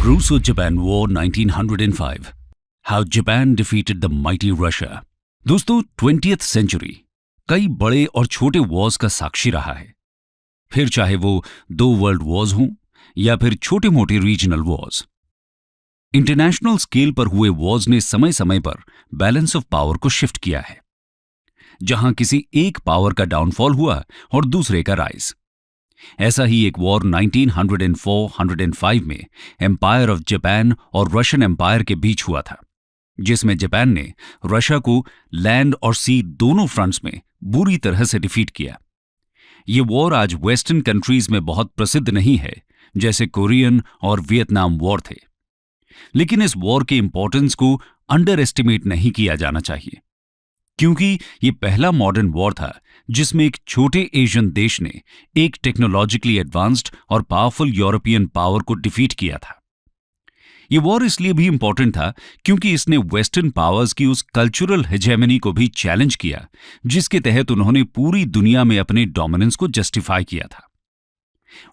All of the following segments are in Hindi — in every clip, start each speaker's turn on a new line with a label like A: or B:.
A: Russo-Japan War 1905. How Japan defeated the mighty Russia. दोस्तों 20th सेंचुरी कई बड़े और छोटे वॉर्स का साक्षी रहा है। फिर चाहे वो दो वर्ल्ड वॉर्स हों या फिर छोटे मोटे रीजनल वॉर्स। इंटरनेशनल स्केल पर हुए वॉर्स ने समय समय पर बैलेंस ऑफ पावर को शिफ्ट किया है, जहां किसी एक पावर का डाउनफॉल हुआ और दूसरे का राइज। ऐसा ही एक वॉर 1904-105 में एम्पायर ऑफ जापान और रशियन एम्पायर के बीच हुआ था, जिसमें जापान ने रशिया को लैंड और सी दोनों फ्रंट्स में बुरी तरह से डिफीट किया। ये वॉर आज वेस्टर्न कंट्रीज में बहुत प्रसिद्ध नहीं है, जैसे कोरियन और वियतनाम वॉर थे, लेकिन इस वॉर के इंपॉर्टेंस को अंडर एस्टिमेट नहीं किया जाना चाहिए, क्योंकि ये पहला मॉडर्न वॉर था जिसमें एक छोटे एशियन देश ने एक टेक्नोलॉजिकली एडवांस्ड और पावरफुल यूरोपियन पावर को डिफीट किया था। ये वॉर इसलिए भी इंपॉर्टेंट था क्योंकि इसने वेस्टर्न पावर्स की उस कल्चरल हेजेमनी को भी चैलेंज किया जिसके तहत उन्होंने पूरी दुनिया में अपने डोमिनेंस को जस्टिफाई किया था।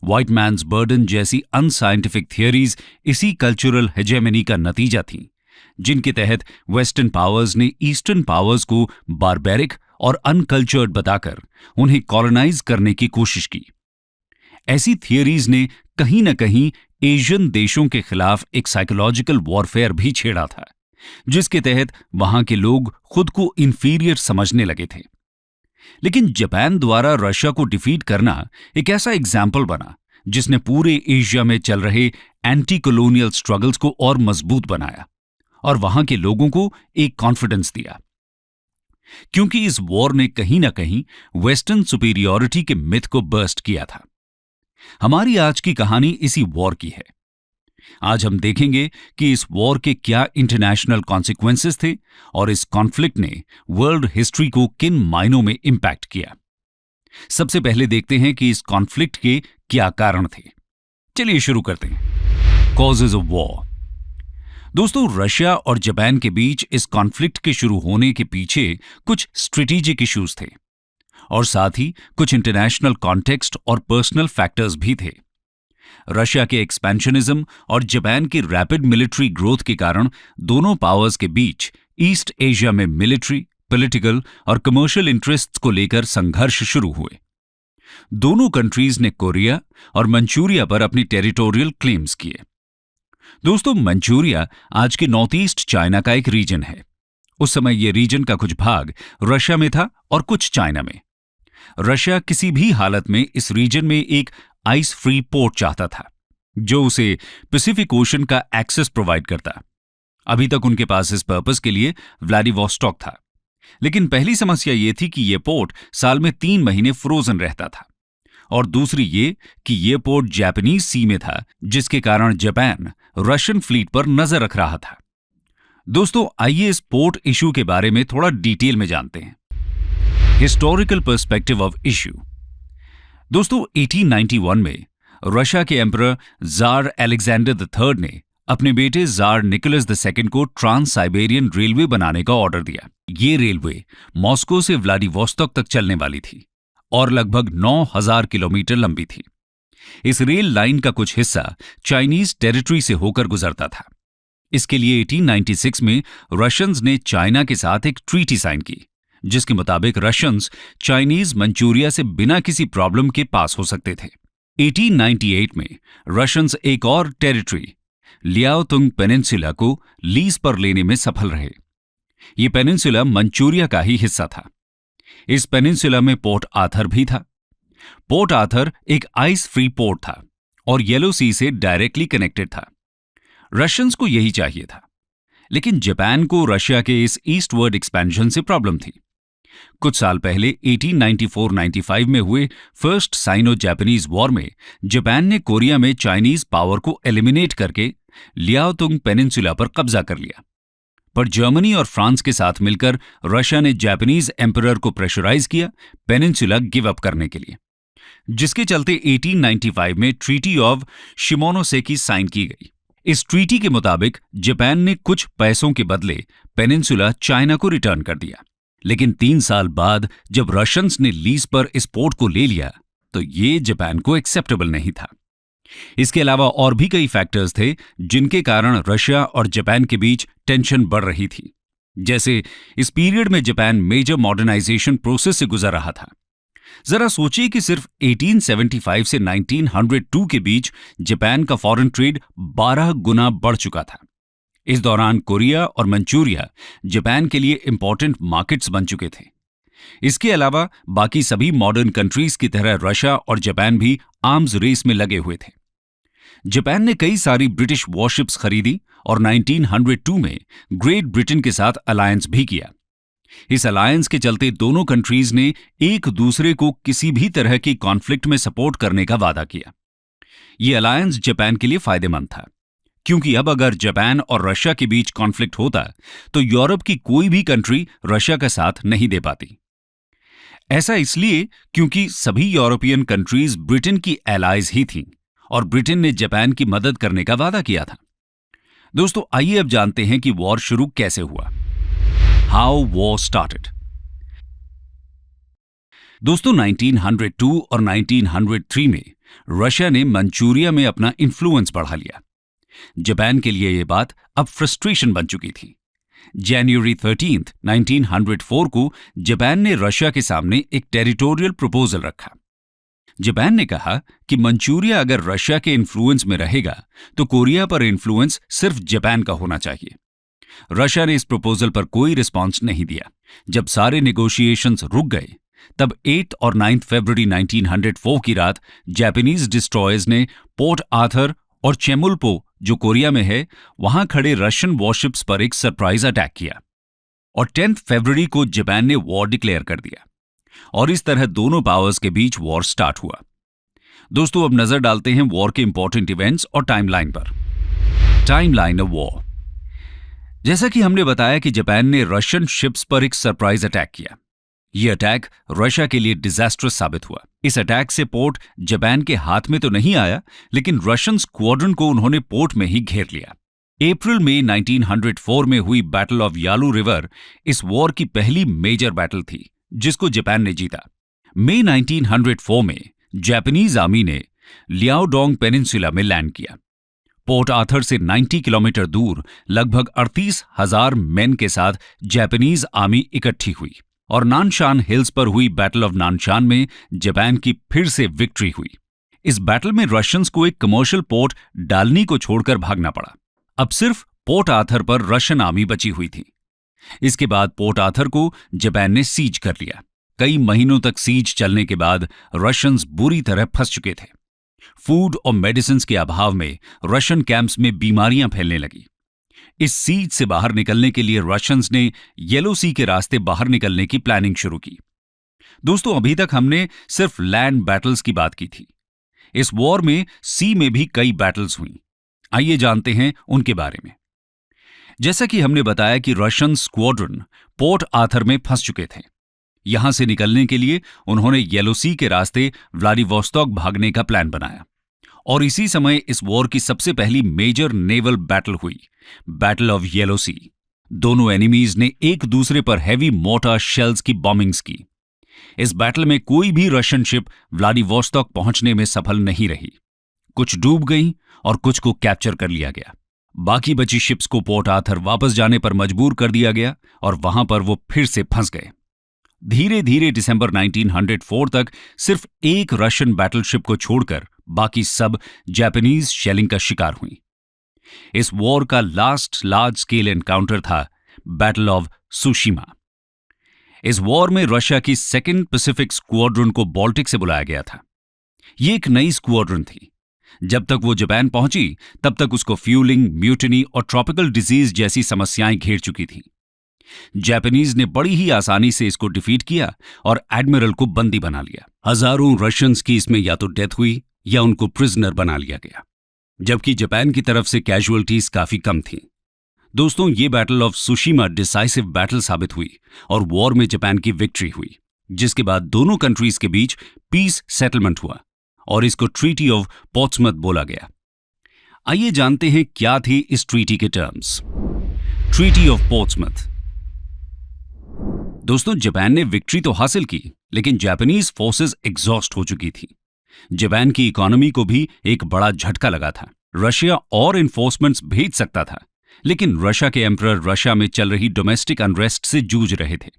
A: व्हाइट मैन्स बर्डन जैसी अनसाइंटिफिक थियरीज इसी कल्चरल हेजेमनी का नतीजा थीं, जिनके तहत वेस्टर्न पावर्स ने ईस्टर्न पावर्स को बारबेरिक और अनकल्चर्ड बताकर उन्हें कॉलोनाइज करने की कोशिश की। ऐसी थियरीज ने कहीं न कहीं एशियन देशों के खिलाफ एक साइकोलॉजिकल वॉरफेयर भी छेड़ा था, जिसके तहत वहां के लोग खुद को इंफीरियर समझने लगे थे। लेकिन जापान द्वारा रशिया को डिफीट करना एक ऐसा एग्जाम्पल बना जिसने पूरे एशिया में चल रहे एंटी कॉलोनियल स्ट्रगल्स को और मजबूत बनाया और वहां के लोगों को एक कॉन्फिडेंस दिया, क्योंकि इस वॉर ने कहीं ना कहीं वेस्टर्न सुपीरियॉरिटी के मिथ को बर्स्ट किया था। हमारी आज की कहानी इसी वॉर की है। आज हम देखेंगे कि इस वॉर के क्या इंटरनेशनल कॉन्सिक्वेंसेस थे और इस कॉन्फ्लिक्ट ने वर्ल्ड हिस्ट्री को किन मायनों में इंपैक्ट किया। सबसे पहले देखते हैं कि इस कॉन्फ्लिक्ट के क्या कारण थे। चलिए शुरू करते हैं। Causes of war. दोस्तों, रशिया और जापान के बीच इस कॉन्फ्लिक्ट के शुरू होने के पीछे कुछ स्ट्रेटेजिक इश्यूज थे और साथ ही कुछ इंटरनेशनल कॉन्टेक्स्ट और पर्सनल फैक्टर्स भी थे। रशिया के एक्सपेंशनिज्म और जापान की रैपिड मिलिट्री ग्रोथ के कारण दोनों पावर्स के बीच ईस्ट एशिया में मिलिट्री, पॉलिटिकल और कमर्शियल इंटरेस्ट्स को लेकर संघर्ष शुरू हुए। दोनों कंट्रीज ने कोरिया और मंचूरिया पर अपनी टेरिटोरियल क्लेम्स किए। दोस्तों, मंचूरिया आज के नॉर्थ ईस्ट चाइना का एक रीजन है। उस समय यह रीजन का कुछ भाग रशिया में था और कुछ चाइना में। रशिया किसी भी हालत में इस रीजन में एक आइस फ्री पोर्ट चाहता था, जो उसे पैसिफिक ओशन का एक्सेस प्रोवाइड करता। अभी तक उनके पास इस पर्पस के लिए व्लादिवोस्टॉक था, लेकिन पहली समस्या यह थी कि यह पोर्ट साल में 3 महीने फ्रोजन रहता था, और दूसरी ये कि यह पोर्ट जापानीज सी में था, जिसके कारण जापान रशियन फ्लीट पर नजर रख रहा था। दोस्तों, आइए इस पोर्ट इशू के बारे में थोड़ा डिटेल में जानते हैं। Historical perspective of issue. दोस्तों, 1891 में रशिया के एम्परर जार अलेक्जेंडर III ने अपने बेटे जार निकोलस II को ट्रांस साइबेरियन रेलवे बनाने का ऑर्डर दिया। ये रेलवे मॉस्को से व्लादिवोस्टॉक तक चलने वाली थी और लगभग 9,000 किलोमीटर लंबी थी। इस रेल लाइन का कुछ हिस्सा चाइनीज टेरिटरी से होकर गुजरता था। इसके लिए 1896 में रशियंस ने चाइना के साथ एक ट्रीटी साइन की, जिसके मुताबिक रशियंस चाइनीज मंचूरिया से बिना किसी प्रॉब्लम के पास हो सकते थे। 1898 में रशियंस एक और टेरिटरी लियाओतुंग पेनिनसुला को लीज पर लेने में सफल रहे। ये पेनिनसुला मंचूरिया का ही हिस्सा था। इस पेनिनसुला में पोर्ट आर्थर भी था। पोर्ट आर्थर एक आइस फ्री पोर्ट था और येलो सी से डायरेक्टली कनेक्टेड था। रशियंस को यही चाहिए था, लेकिन जापान को रशिया के इस ईस्टवर्ड एक्सपेंशन से प्रॉब्लम थी। कुछ साल पहले 1894-95 में हुए फर्स्ट साइनो जापानीज वॉर में जापान ने कोरिया में चाइनीज पावर को एलिमिनेट करके लियाओतुंग पेनिनसुला पर कब्जा कर लिया, पर जर्मनी और फ्रांस के साथ मिलकर रशिया ने जापानीज एम्परर को प्रेशराइज किया पेनिनसुला गिव अप करने के लिए, जिसके चलते 1895 में ट्रीटी ऑफ शिमोनोसेकी साइन की गई। इस ट्रीटी के मुताबिक जापान ने कुछ पैसों के बदले पेनिनसुला चाइना को रिटर्न कर दिया, लेकिन 3 साल बाद जब रशियंस ने लीज पर इस पोर्ट को ले लिया तो ये जापान को एक्सेप्टेबल नहीं था। इसके अलावा और भी कई फैक्टर्स थे जिनके कारण रशिया और जापान के बीच टेंशन बढ़ रही थी। जैसे इस पीरियड में जापान मेजर मॉडर्नाइजेशन प्रोसेस से गुजर रहा था। जरा सोचिए कि सिर्फ 1875 से 1902 के बीच जापान का फॉरेन ट्रेड 12 गुना बढ़ चुका था। इस दौरान कोरिया और मंचूरिया जापान के लिए इंपॉर्टेंट मार्केट्स बन चुके थे। इसके अलावा बाकी सभी मॉडर्न कंट्रीज की तरह रशिया और जापान भी आर्म्स रेस में लगे हुए थे। जापान ने कई सारी ब्रिटिश वॉरशिप्स खरीदी और 1902 में ग्रेट ब्रिटेन के साथ अलायंस भी किया। इस अलायंस के चलते दोनों कंट्रीज ने एक दूसरे को किसी भी तरह की कॉन्फ्लिक्ट में सपोर्ट करने का वादा किया। यह अलायंस जापान के लिए फायदेमंद था, क्योंकि अब अगर जापान और रशिया के बीच कॉन्फ्लिक्ट होता तो यूरोप की कोई भी कंट्री रशिया का साथ नहीं दे पाती। ऐसा इसलिए क्योंकि सभी यूरोपियन कंट्रीज ब्रिटेन की एलाइज ही थीं और ब्रिटेन ने जापान की मदद करने का वादा किया था। दोस्तों, आइए अब जानते हैं कि वॉर शुरू कैसे हुआ। How war started. दोस्तों, 1902 और 1903 में रशिया ने मंचूरिया में अपना इन्फ्लुएंस बढ़ा लिया। जापान के लिए यह बात अब फ्रस्ट्रेशन बन चुकी थी। जनवरी 13, 1904 को जापान ने रशिया के सामने एक टेरिटोरियल प्रपोजल रखा। जापान ने कहा कि मंचूरिया अगर रशिया के इन्फ्लुएंस में रहेगा तो कोरिया पर इन्फ्लुएंस सिर्फ जापान का होना चाहिए। रशिया ने इस प्रपोजल पर कोई रिस्पांस नहीं दिया। जब सारे नेगोशिएशंस रुक गए, तब 8 और 9 फरवरी 1904 की रात जापानीज डिस्ट्रॉयर्स ने पोर्ट आर्थर और चेमुल्पो, जो कोरिया में है, वहां खड़े रशियन वॉरशिप्स पर एक सरप्राइज अटैक किया और 10 फरवरी को जापान ने वॉर डिक्लेयर कर दिया और इस तरह दोनों पावर्स के बीच वॉर स्टार्ट हुआ। दोस्तों, अब नजर डालते हैं वॉर के इंपॉर्टेंट इवेंट्स और टाइमलाइन पर। Timeline of war. जैसा कि हमने बताया कि जापान ने रशियन शिप्स पर एक सरप्राइज अटैक किया। यह अटैक रशिया के लिए डिजास्ट्रस साबित हुआ। इस अटैक से पोर्ट जापान के हाथ में तो नहीं आया, लेकिन रशियन स्क्वाड्रन को उन्होंने पोर्ट में ही घेर लिया। अप्रैल में 1904 में हुई बैटल ऑफ यालू रिवर इस वॉर की पहली मेजर बैटल थी, जिसको जापान ने जीता। मई 1904 में जापानीज आर्मी ने लियाओडोंग पेनिनसुला में लैंड किया। पोर्ट आर्थर से 90 किलोमीटर दूर लगभग 38,000 मैन के साथ जापानीज आर्मी इकट्ठी हुई और नानशान हिल्स पर हुई बैटल ऑफ नानशान में जापान की फिर से विक्ट्री हुई। इस बैटल में रशियंस को एक कमर्शियल पोर्ट डालनी को छोड़कर भागना पड़ा। अब सिर्फ पोर्ट आर्थर पर रशियन आर्मी बची हुई थी। इसके बाद पोर्ट आर्थर को जापान ने सीज कर लिया। कई महीनों तक सीज चलने के बाद रशियंस बुरी तरह फंस चुके थे। फूड और मेडिसिन के अभाव में रशियन कैंप्स में बीमारियां फैलने लगी। इस सीज से बाहर निकलने के लिए रशियंस ने येलो सी के रास्ते बाहर निकलने की प्लानिंग शुरू की। दोस्तों, अभी तक हमने सिर्फ लैंड बैटल्स की बात की थी। इस वॉर में सी में भी कई बैटल्स हुई। आइए जानते हैं उनके बारे में। जैसा कि हमने बताया कि रशियन स्क्वाड्रन पोर्ट आर्थर में फंस चुके थे। यहां से निकलने के लिए उन्होंने येलो सी के रास्ते व्लादिवोस्तोक भागने का प्लान बनाया और इसी समय इस वॉर की सबसे पहली मेजर नेवल बैटल हुई, बैटल ऑफ येलो सी। दोनों एनिमीज ने एक दूसरे पर हैवी मोर्टार शेल्स की बॉम्बिंग्स की। इस बैटल में कोई भी रशियन शिप व्लादिवोस्तोक पहुंचने में सफल नहीं रही। कुछ डूब गईं और कुछ को कैप्चर कर लिया गया। बाकी बची शिप्स को पोर्ट आर्थर वापस जाने पर मजबूर कर दिया गया और वहां पर वो फिर से फंस गए। धीरे धीरे दिसंबर 1904 तक सिर्फ एक रशियन बैटलशिप को छोड़कर बाकी सब जापानीज शेलिंग का शिकार हुई। इस वॉर का लास्ट लार्ज स्केल एनकाउंटर था बैटल ऑफ सुशिमा। इस वॉर में रशिया की सेकेंड पैसिफिक स्क्वाड्रन को बाल्टिक से बुलाया गया था। ये एक नई स्क्वाड्रन थी। जब तक वो जापान पहुंची तब तक उसको फ्यूलिंग, म्यूटिनी और ट्रॉपिकल डिजीज जैसी समस्याएं घेर चुकी थी। जापानीज ने बड़ी ही आसानी से इसको डिफीट किया और एडमिरल को बंदी बना लिया। हजारों रशियंस की इसमें या तो डेथ हुई या उनको प्रिजनर बना लिया गया, जबकि जापान की तरफ से कैजुअलिटीज काफी कम थीं। दोस्तों, ये battle of Tsushima decisive battle साबित हुई और वॉर में जापान की विक्ट्री हुई, जिसके बाद दोनों कंट्रीज के बीच पीस सेटलमेंट हुआ और इसको ट्रीटी ऑफ पोर्ट्समथ बोला गया। आइए जानते हैं क्या थी इस ट्रीटी के टर्म्स। Treaty of पोर्ट्समथ। दोस्तों, जापान ने विक्ट्री तो हासिल की, लेकिन जापानीज फोर्सेस एग्जॉस्ट हो चुकी थी। जापान की इकोनॉमी को भी एक बड़ा झटका लगा था। रशिया और इन्फोर्समेंट्स भेज सकता था, लेकिन रशिया के एम्परर रशिया में चल रही डोमेस्टिक अनरेस्ट से जूझ रहे थे।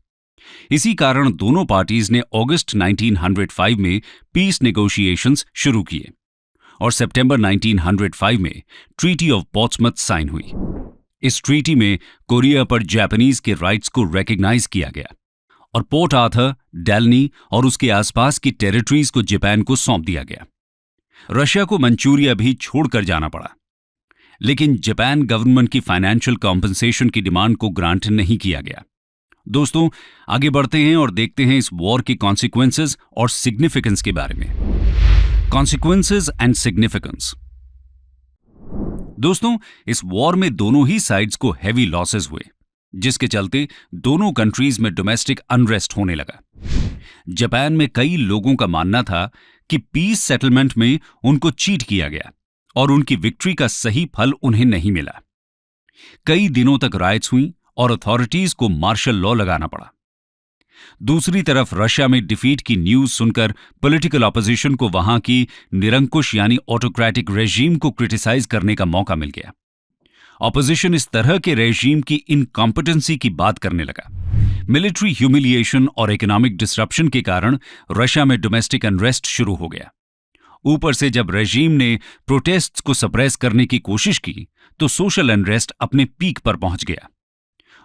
A: इसी कारण दोनों पार्टीज ने अगस्त 1905 में पीस नेगोशिएशंस शुरू किए और सितंबर 1905 में ट्रीटी ऑफ पोर्ट्समथ साइन हुई। इस ट्रीटी में कोरिया पर जापानीज के राइट्स को रिकॉग्नाइज किया गया और पोर्ट आर्थर, डेलनी और उसके आसपास की टेरिटरीज को जापान को सौंप दिया गया। रशिया को मंचूरिया भी छोड़कर जाना पड़ा, लेकिन जापान गवर्नमेंट की फाइनेंशियल कॉम्पनसेशन की डिमांड को ग्रांट नहीं किया गया। दोस्तों, आगे बढ़ते हैं और देखते हैं इस वॉर के कॉन्सिक्वेंसेस और सिग्निफिकेंस के बारे में। Consequences and significance. दोस्तों, इस वॉर में दोनों ही साइड्स को हैवी लॉसेस हुए, जिसके चलते दोनों कंट्रीज में डोमेस्टिक अनरेस्ट होने लगा। जापान में कई लोगों का मानना था कि पीस सेटलमेंट में उनको चीट किया गया और उनकी विक्ट्री का सही फल उन्हें नहीं मिला। कई दिनों तक राइट्स हुई और अथॉरिटीज को मार्शल लॉ लगाना पड़ा। दूसरी तरफ रशिया में डिफीट की न्यूज सुनकर पॉलिटिकल ऑपोजिशन को वहां की निरंकुश यानी ऑटोक्रेटिक रेजीम को क्रिटिसाइज करने का मौका मिल गया। ऑपोजिशन इस तरह के रेजीम की इनकॉम्पिटेंसी की बात करने लगा। मिलिट्री ह्यूमिलिएशन और इकोनॉमिक डिसरप्शन के कारण रशिया में डोमेस्टिक अनरेस्ट शुरू हो गया। ऊपर से जब रेजीम ने प्रोटेस्ट्स को सप्रेस करने की कोशिश की तो सोशल अनरेस्ट अपने पीक पर पहुंच गया।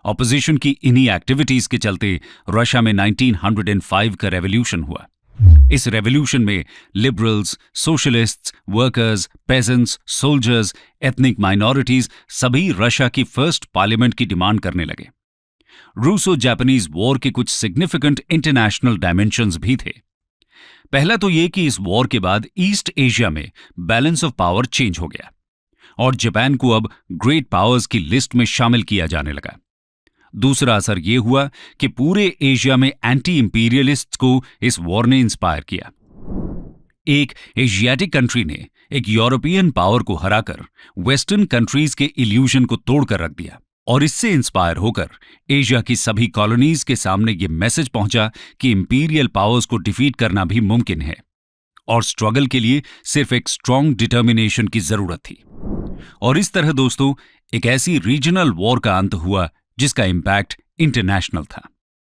A: ऑपोजिशन की इन्हीं एक्टिविटीज के चलते रशिया में 1905 का रेवोल्यूशन हुआ। इस रेवोल्यूशन में liberals, socialists, workers, peasants, soldiers, ethnic minorities सभी रशिया की फर्स्ट पार्लियामेंट की डिमांड करने लगे। रूसो जापानीज वॉर के कुछ सिग्निफिकेंट इंटरनेशनल डायमेंशंस भी थे। पहला तो यह कि इस वॉर के बाद ईस्ट एशिया में बैलेंस ऑफ पावर चेंज हो गया और जापान को अब ग्रेट पावर्स की लिस्ट में शामिल किया जाने लगा। दूसरा असर यह हुआ कि पूरे एशिया में एंटी इंपीरियलिस्ट्स को इस वॉर ने इंस्पायर किया। एक एशियाटिक कंट्री ने एक यूरोपियन पावर को हराकर वेस्टर्न कंट्रीज के इल्यूजन को तोड़कर रख दिया और इससे इंस्पायर होकर एशिया की सभी कॉलोनीज के सामने यह मैसेज पहुंचा कि इंपीरियल पावर्स को डिफीट करना भी मुमकिन है और स्ट्रगल के लिए सिर्फ एक स्ट्रॉन्ग डिटर्मिनेशन की जरूरत थी। और इस तरह दोस्तों एक ऐसी रीजनल वॉर का अंत हुआ जिसका इंपैक्ट इंटरनेशनल था।